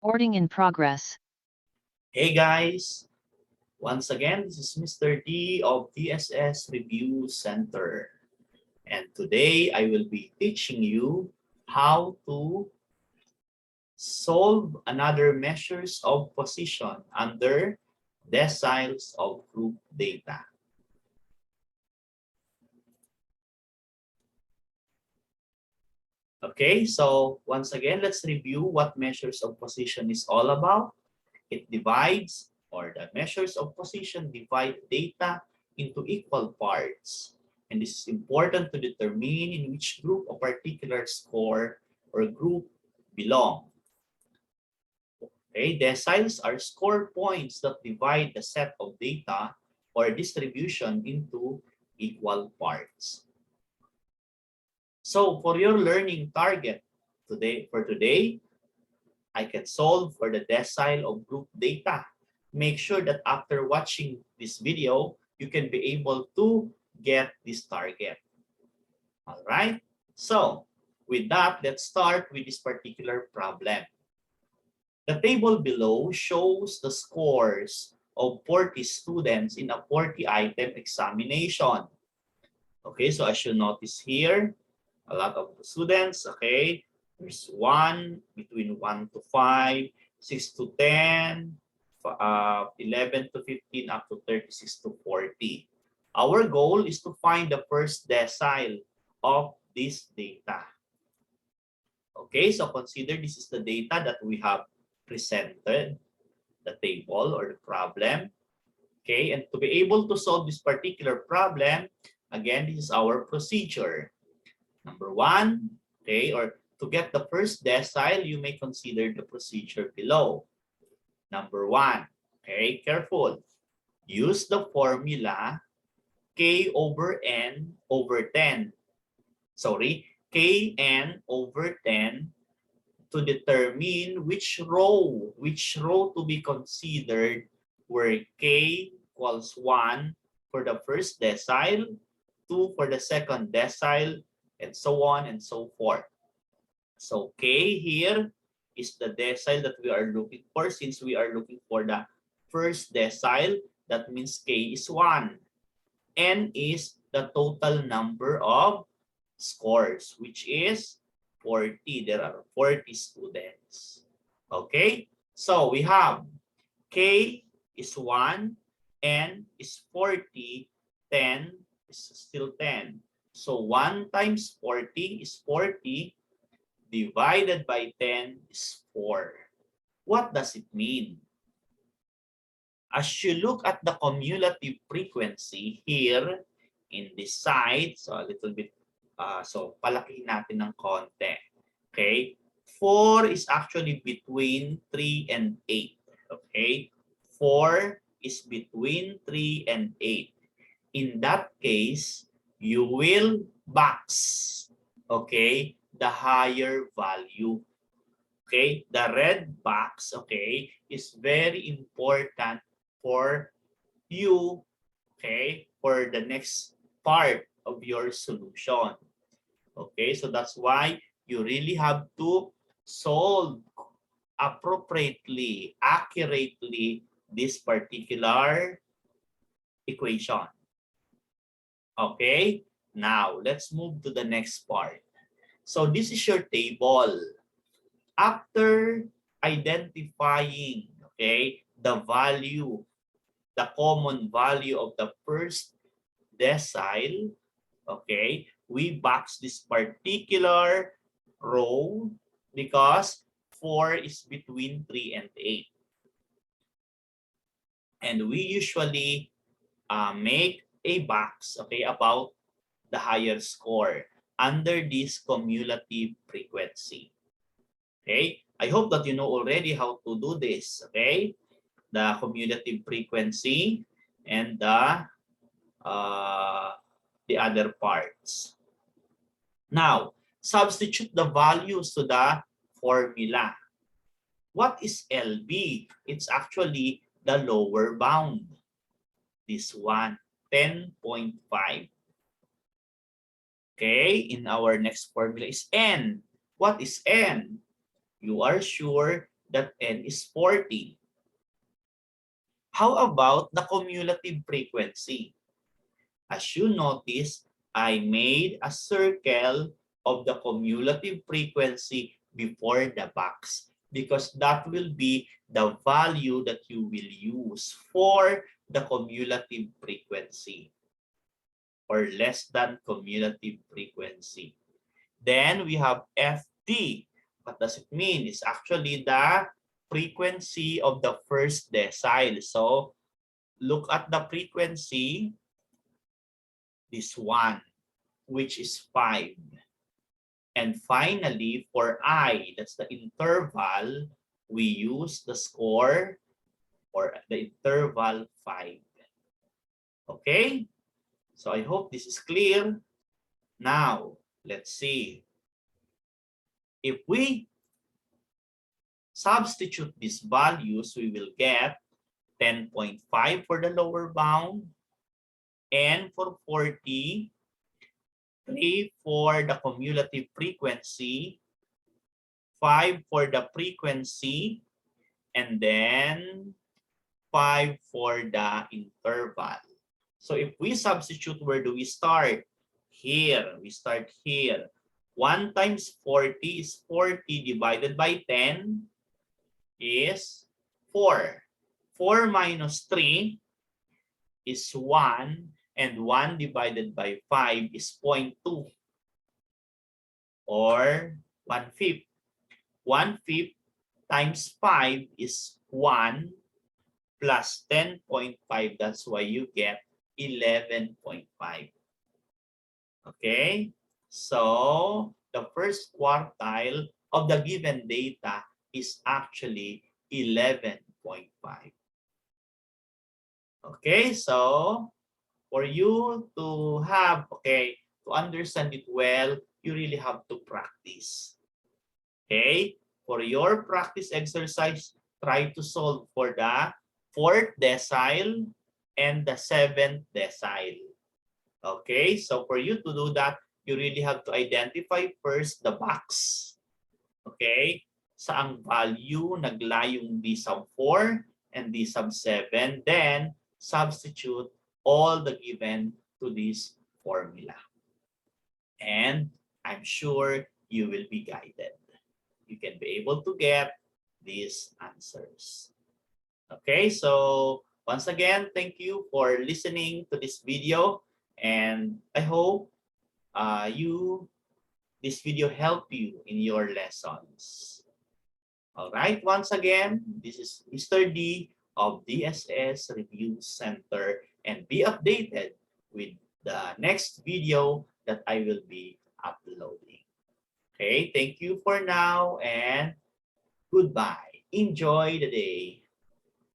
Recording in progress. Hey guys, once again, this is Mr. D of DSS Review Center. And today I will be teaching you how to solve another measures of position under deciles of group data. Okay, so once again, let's review what measures of position is all about. It divides, or the measures of position divide data into equal parts. And this is important to determine in which group a particular score or group belong. Okay, deciles are score points that divide the set of data or distribution into equal parts. So for your learning target today, I can solve for the decile of group data. Make sure that after watching this video, you can be able to get this target. All right. So with that, let's start with this particular problem. The table below shows the scores of 40 students in a 40-item examination. Okay, so as you notice here, a lot of the students, okay, there's 1, between 1 to 5, 6 to 10, 11 to 15, up to 36 to 40. Our goal is to find the first decile of this data. Okay, so consider this is the data that we have presented, the table or the problem. Okay, and to be able to solve this particular problem, again, this is our procedure. Number one, okay, or to get the first decile, you may consider the procedure below. Number one, okay, careful. Use the formula K over N over 10. Sorry, Kn over 10 to determine which row to be considered where K equals 1 for the first decile, 2 for the second decile, and so on and so forth. So K here is the decile that we are looking for. Since we are looking for the first decile, that means K is 1. N is the total number of scores, which is 40. There are 40 students. Okay? So we have K is 1, N is 40, 10 is still 10. So 1 times 40 is 40, divided by 10 is 4. What does it mean? As you look at the cumulative frequency here in this side, so a little bit, so palakihin natin ng konti. Okay? 4 is actually between 3 and 8. Okay? 4 is between 3 and 8. In that case, you will box, okay, the higher value. Okay, the red box, okay, is very important for you, okay, for the next part of your solution. Okay, so that's why you really have to solve appropriately, accurately this particular equation. Okay, now let's move to the next part. So this is your table. After identifying, okay, the value, the common value of the first decile, okay, we box this particular row because 4 is between 3 and 8. And we usually make a box, okay, about the higher score under this cumulative frequency. Okay, I hope that you know already how to do this, okay? The cumulative frequency and the other parts. Now, substitute the values to the formula. What is LB? It's actually the lower bound. This one, 10.5. Okay, in our next formula is N. What is N? You are sure that n is 40. How about the cumulative frequency? As you notice, I made a circle of the cumulative frequency before the box because that will be the value that you will use for the cumulative frequency or less than cumulative frequency. Then we have FD. What does it mean? It's actually the frequency of the first decile. So look at the frequency, this one, which is 5. And finally, for I, that's the interval, we use the score or the interval 5. Okay? So I hope this is clear. Now, let's see. If we substitute these values, we will get 10.5 for the lower bound, and for 40, 3 for the cumulative frequency, 5 for the frequency, and then 5 for the interval. So if we substitute, where do we start? Here. We start here. 1 times 40 is 40 divided by 10 is 4. 4 minus 3 is 1, and 1 divided by 5 is 0.2 or 1/5. 1/5 times 5 is 1 plus 10.5. That's why you get 11.5. Okay? So, the first quartile of the given data is actually 11.5. Okay? So, for you to have, to understand it well, you really have to practice. Okay? For your practice exercise, try to solve for the 4th decile and the 7th decile. Okay? So for you to do that, you really have to identify first the box. Okay? Saang value naglayong D sub 4 and D sub 7. Then, substitute all the given to this formula. And I'm sure you will be guided. You can be able to get these answers. Okay, so once again, thank you for listening to this video, and I hope this video helped you in your lessons. All right, once again, this is Mr. D of DSS Review Center, and be updated with the next video that I will be uploading. Okay, thank you for now and goodbye. Enjoy the day.